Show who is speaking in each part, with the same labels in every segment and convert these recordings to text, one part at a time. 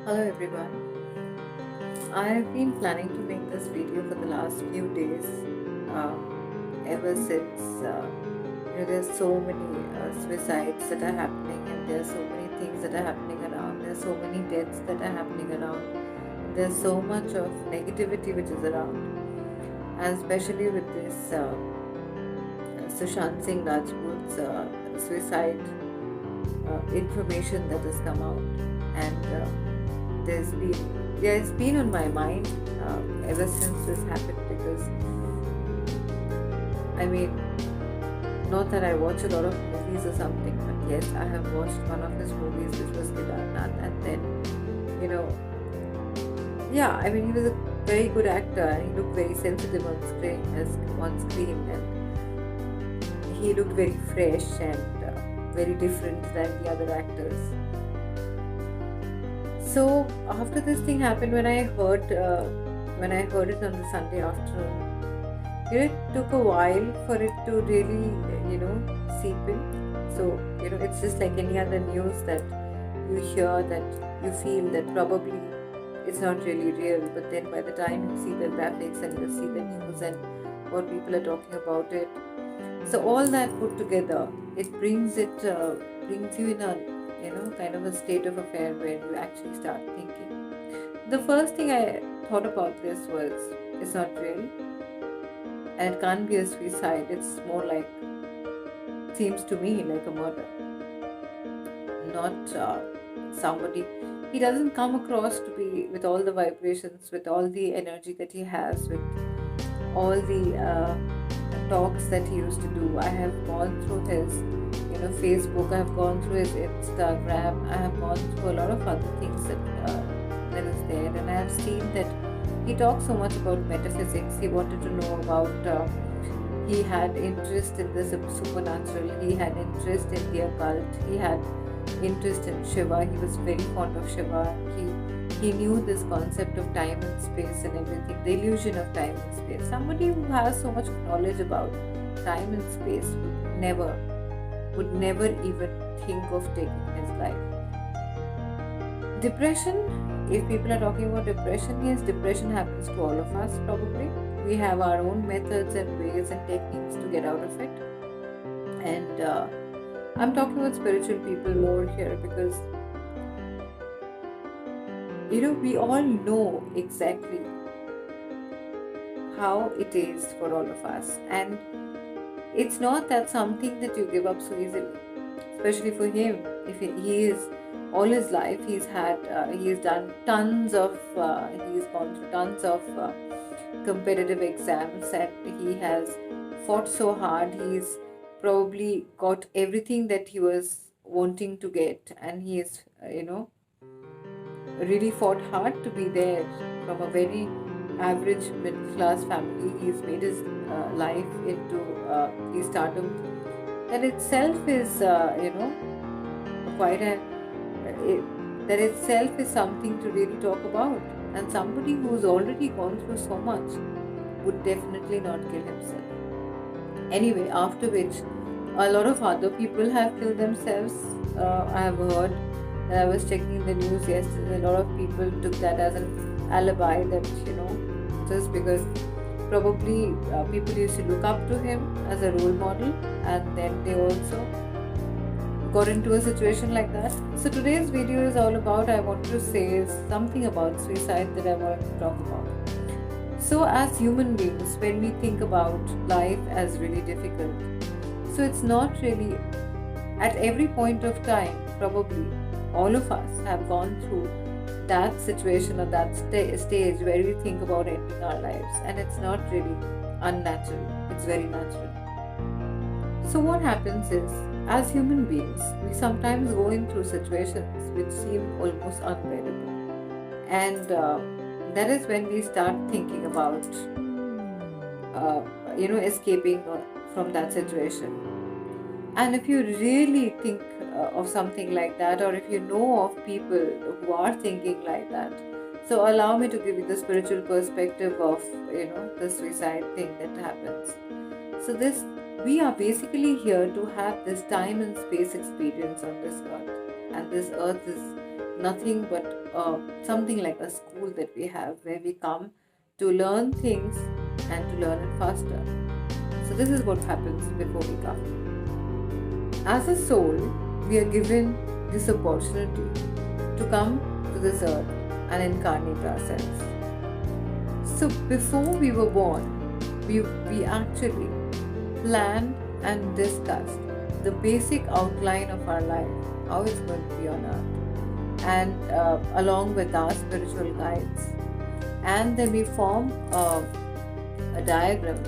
Speaker 1: Hello everyone. I have been planning to make this video for the last few days, ever since there's so many suicides that are happening, and there's so many things that are happening around. There's so many deaths that are happening around. There's so much of negativity which is around, and especially with this Sushant Singh Rajput's suicide information that has come out, and there's been on my mind ever since this happened, because I mean, not that I watch a lot of movies or something, but yes, I have watched one of his movies, which was Kedarnath, and then you know, yeah, I mean, he was a very good actor, and he looked very sensitive on screen, and he looked very fresh and very different than the other actors. So after this thing happened, when I heard it on the Sunday afternoon, it took a while for it to really, seep in. So it's just like any other news that you hear, that you feel that probably it's not really real. But then by the time you see the graphics and you see the news and what people are talking about it, so all that put together, it brings you in a kind of a state of affair where you actually start thinking. The first thing I thought about this was, it's not real, and it can't be a suicide. It's more like, seems to me like a murder, not somebody. He doesn't come across to be with all the vibrations, with all the energy that he has, with all the talks that he used to do. I have gone through his, Facebook. I have gone through his Instagram. I have gone through a lot of other things that is there, and I have seen that he talks so much about metaphysics. He wanted to know about. He had interest in the supernatural. He had interest in the occult. He had interest in Shiva. He was very fond of Shiva. He knew this concept of time and space and everything, the illusion of time and space. Somebody who has so much knowledge about time and space would never even think of taking his life. Depression, if people are talking about depression, yes, depression happens to all of us probably. We have our own methods and ways and techniques to get out of it. And I'm talking about spiritual people more here, because we all know exactly how it is for all of us, and it's not that something that you give up so easily, especially for him. If he is, all his life he's done tons of he's gone through tons of competitive exams, and he has fought so hard. He's probably got everything that he was wanting to get, and he is really fought hard to be there. From a very average middle class family, he's made his life into the stardom. That itself is quite a that itself is something to really talk about. And somebody who's already gone through so much would definitely not kill himself. Anyway, after which a lot of other people have killed themselves. I have heard, and I was checking the news yesterday, a lot of people took that as an alibi, that just because probably people used to look up to him as a role model, and then they also got into a situation like that. So today's video is all about, I want to say something about suicide that I wanted to talk about. So as human beings, when we think about life as really difficult, so it's not really, at every point of time, probably all of us have gone through that situation or that stage where we think about ending our lives, and it's not really unnatural, it's very natural. So what happens is, as human beings, we sometimes go in through situations which seem almost unbearable, and that is when we start thinking about escaping from that situation. And if you really think of something like that, or if you know of people who are thinking like that, so allow me to give you the spiritual perspective of the suicide thing that happens. So this, we are basically here to have this time and space experience on this earth, and this earth is nothing but something like a school that we have, where we come to learn things and to learn it faster. So this is what happens before we come. As a soul, we are given this opportunity to come to this earth and incarnate ourselves. So before we were born, we actually planned and discussed the basic outline of our life, how it's going to be on earth, and along with our spiritual guides. And then we form a diagram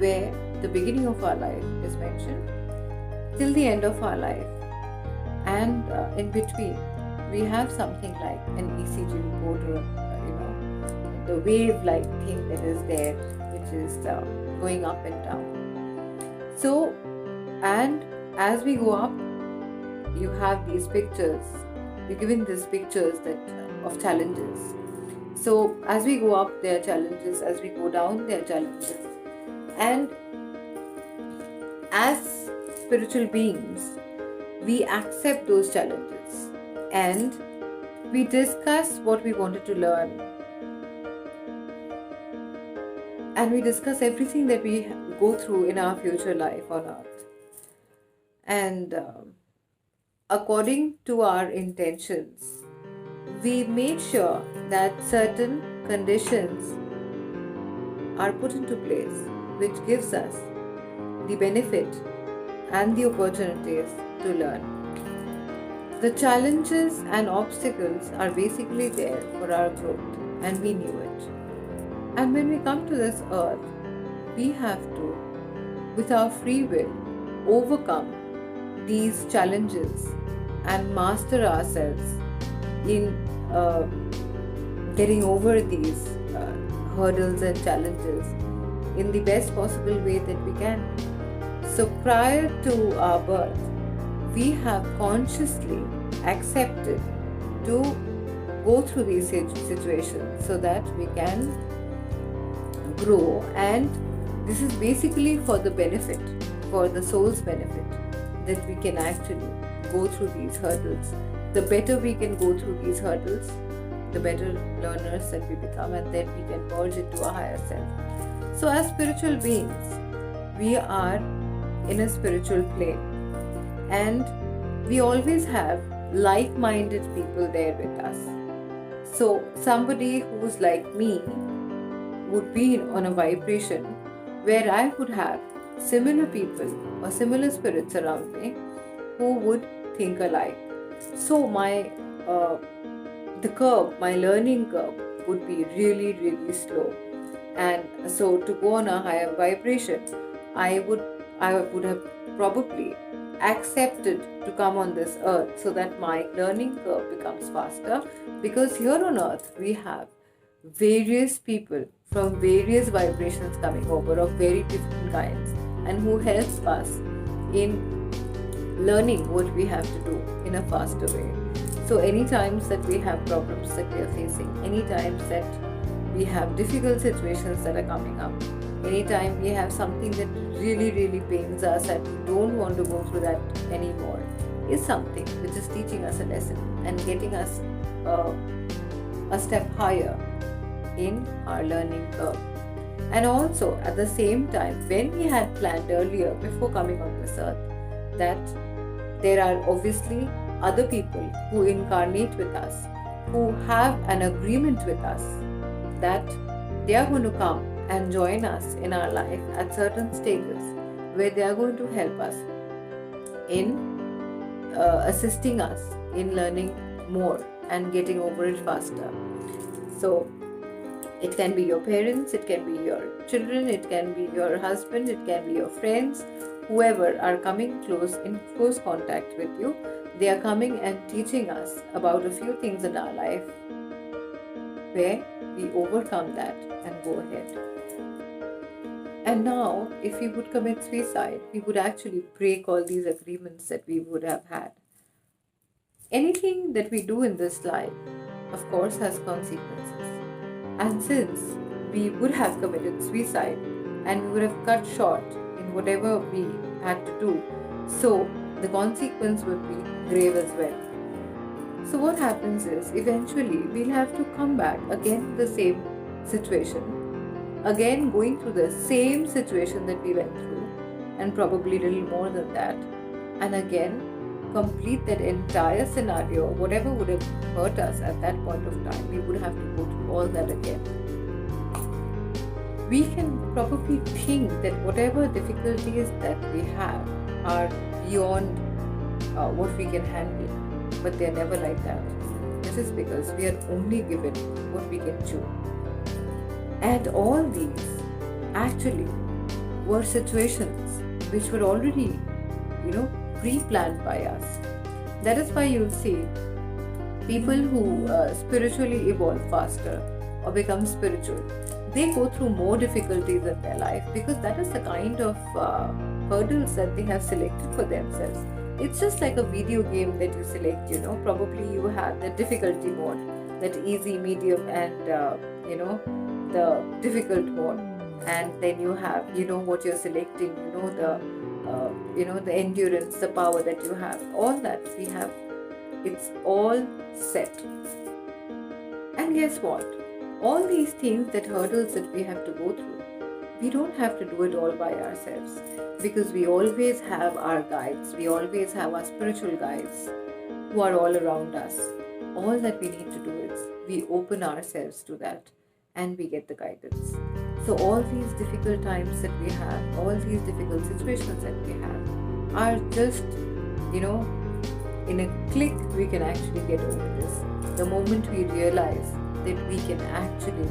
Speaker 1: where the beginning of our life is mentioned till the end of our life, and in between we have something like an ECG report, or the wave-like thing that is there, which is going up and down. So, and as we go up, you have these pictures. You're given these pictures that of challenges. So as we go up, there are challenges. As we go down, there are challenges. And as spiritual beings, we accept those challenges and we discuss what we wanted to learn. And we discuss everything that we go through in our future life on earth. And according to our intentions, we make sure that certain conditions are put into place, which gives us the benefit and the opportunities to learn. The challenges and obstacles are basically there for our growth, and we knew it. And when we come to this earth, we have to, with our free will, overcome these challenges and master ourselves in getting over these hurdles and challenges in the best possible way that we can. So prior to our birth, we have consciously accepted to go through these situations so that we can grow, and this is basically for the benefit, for the soul's benefit, that we can actually go through these hurdles. The better we can go through these hurdles, the better learners that we become, and then we can merge into a higher self. So as spiritual beings, we are in a spiritual plane, and we always have like-minded people there with us. So somebody who's like me would be on a vibration where I would have similar people or similar spirits around me who would think alike. So my learning curve would be really, really slow. And so to go on a higher vibration, I would have probably accepted to come on this earth so that my learning curve becomes faster, because here on earth we have various people from various vibrations coming over of very different kinds, and who helps us in learning what we have to do in a faster way. So any times that we have problems that we are facing, any times that we have difficult situations that are coming up, anytime we have something that really, really pains us and we don't want to go through that anymore, is something which is teaching us a lesson and getting us a step higher in our learning curve. And also at the same time, when we had planned earlier before coming on this earth that there are obviously other people who incarnate with us, who have an agreement with us that they are going to come and join us in our life at certain stages, where they are going to help us in assisting us in learning more and getting over it faster. So it can be your parents, it can be your children, it can be your husband, it can be your friends, whoever are coming in close contact with you. They are coming and teaching us about a few things in our life where we overcome that and go ahead. And now, if we would commit suicide, we would actually break all these agreements that we would have had. Anything that we do in this life, of course, has consequences. And since we would have committed suicide and we would have cut short in whatever we had to do, so the consequence would be grave as well. So what happens is eventually we'll have to come back again the same situation, again going through the same situation that we went through, and probably a little more than that, and again complete that entire scenario. Whatever would have hurt us at that point of time, we would have to go through all that again. We can probably think that whatever difficulties that we have are beyond what we can handle, but they're never like that. This is because we are only given what we can chew. And all these actually were situations which were already, pre-planned by us. That is why you'll see people who spiritually evolve faster or become spiritual, they go through more difficulties in their life because that is the kind of hurdles that they have selected for themselves. It's just like a video game that you select, probably you have the difficulty mode, that easy, medium, and the difficult mode, and then you have what you're selecting, the endurance, the power that you have, all that we have, it's all set. And guess what? All these things, that hurdles that we have to go through, we don't have to do it all by ourselves, because we always have our guides, we always have our spiritual guides who are all around us. All that we need to do is we open ourselves to that and we get the guidance. So all these difficult times that we have, all these difficult situations that we have are just, in a click we can actually get over this. The moment we realize that we can actually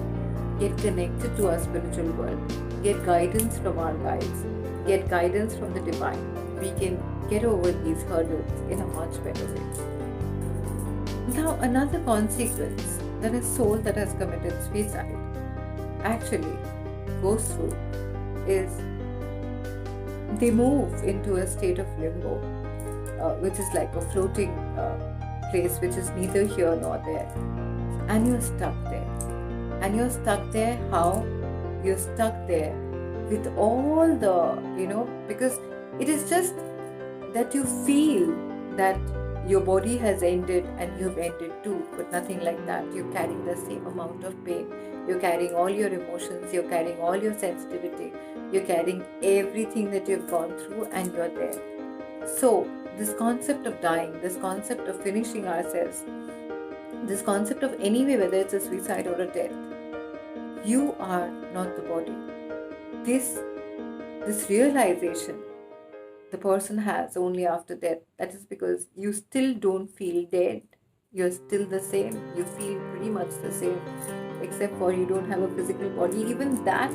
Speaker 1: get connected to our spiritual world, get guidance from our guides, get guidance from the divine, we can get over these hurdles in a much better way. Now, another consequence that a soul that has committed suicide actually goes through is they move into a state of limbo, which is like a floating place which is neither here nor there, and you're stuck there. And you're stuck there how? You're stuck there with all the, because it is just that you feel that your body has ended and you've ended too, but nothing like that. You're carrying the same amount of pain. You're carrying all your emotions, you're carrying all your sensitivity, you're carrying everything that you've gone through, and you're there. So, this concept of dying, this concept of finishing ourselves, this concept of anyway, whether it's a suicide or a death, you are not the body. This realization the person has only after death, that is because you still don't feel dead. You're still the same. You feel pretty much the same, except for you don't have a physical body. Even that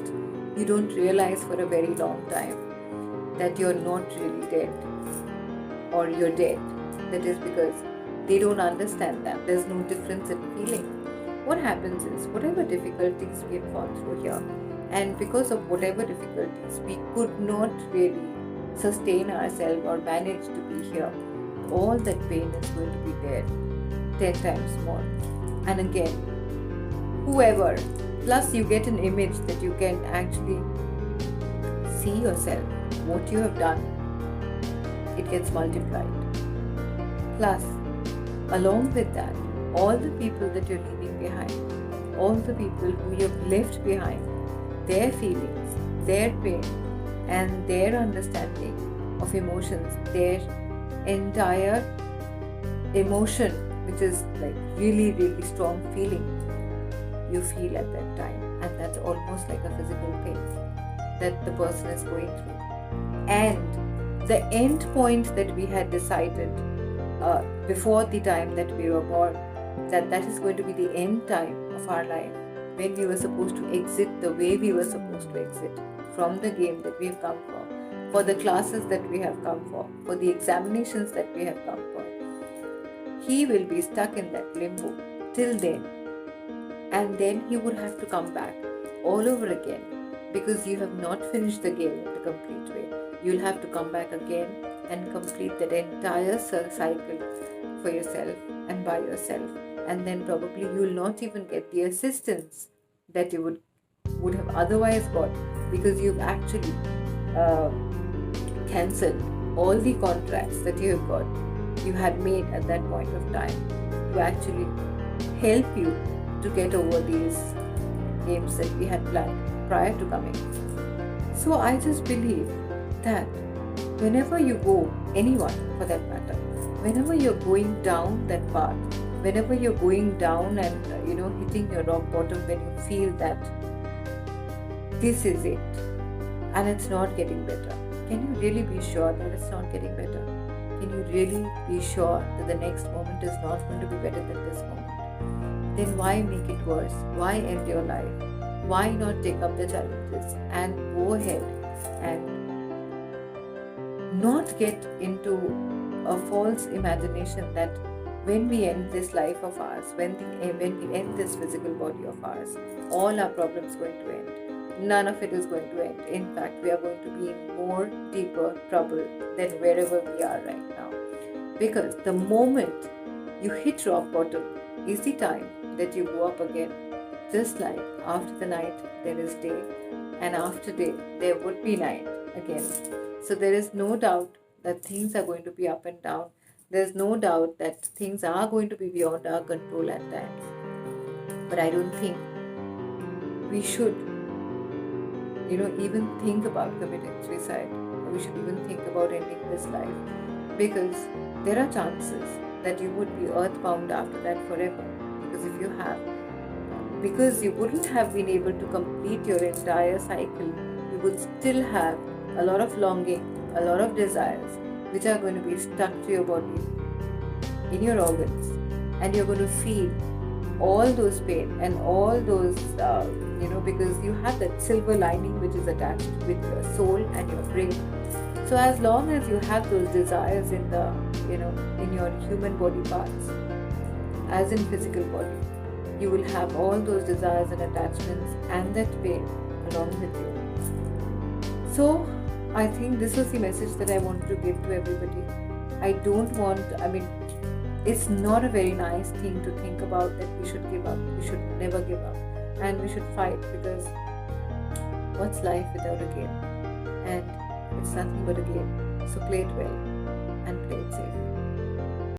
Speaker 1: you don't realize for a very long time, that you're not really dead or you're dead. That is because they don't understand that there's no difference in feeling. What happens is, whatever difficulties we have gone through here, and because of whatever difficulties we could not really sustain ourselves or manage to be here, all that pain is going to be there 10 times more. And again, whoever, plus you get an image that you can actually see yourself, what you have done, it gets multiplied. Plus, along with that, all the people that you're leaving behind, all the people who you've left behind, their feelings, their pain, and their understanding of emotions, their entire emotion, which is like really, really strong feeling, you feel at that time. And that's almost like a physical pain that the person is going through. And the end point that we had decided before the time that we were born, that is going to be the end time of our life, when we were supposed to exit the way we were supposed to exit from the game that we've come for the classes that we have come for the examinations that we have come for. He will be stuck in that limbo till then. And then he would have to come back all over again, because you have not finished the game in the complete way. You'll have to come back again and complete that entire cycle for yourself and by yourself. And then probably you will not even get the assistance that you would have otherwise got, because you've actually cancelled all the contracts that you had made at that point of time. to actually help you to get over these games that we had planned prior to coming. So I just believe that whenever you go, anyone for that matter, whenever you're going down that path, whenever you're going down and hitting your rock bottom, when you feel that this is it and it's not getting better, can you really be sure that it's not getting better? Can you really be sure that the next moment is not going to be better than this moment? Then why make it worse? Why end your life? Why not take up the challenges and go ahead and not get into a false imagination that when we end this life of ours, when we end this physical body of ours, all our problems are going to end. None of it is going to end. In fact, we are going to be in more deeper trouble than wherever we are right now. Because the moment you hit rock bottom is the time that you go up again. Just like after the night there is day, and after day there would be night again. So there is no doubt that things are going to be up and down. There's no doubt that things are going to be beyond our control at times. But I don't think we should, even think about committing suicide, or we should even think about ending this life, because there are chances that you would be earthbound after that forever. Because you wouldn't have been able to complete your entire cycle, you would still have a lot of longing, a lot of desires, which are going to be stuck to your body, in your organs, and you're going to feel all those pain and all those, because you have that silver lining which is attached with your soul and your brain. So as long as you have those desires in your human body parts, as in physical body, you will have all those desires and attachments and that pain along with you. So I think this was the message that I wanted to give to everybody. It's not a very nice thing to think about that we should give up. We should never give up. And we should fight, because what's life without a game? And it's nothing but a game. So play it well and play it safe.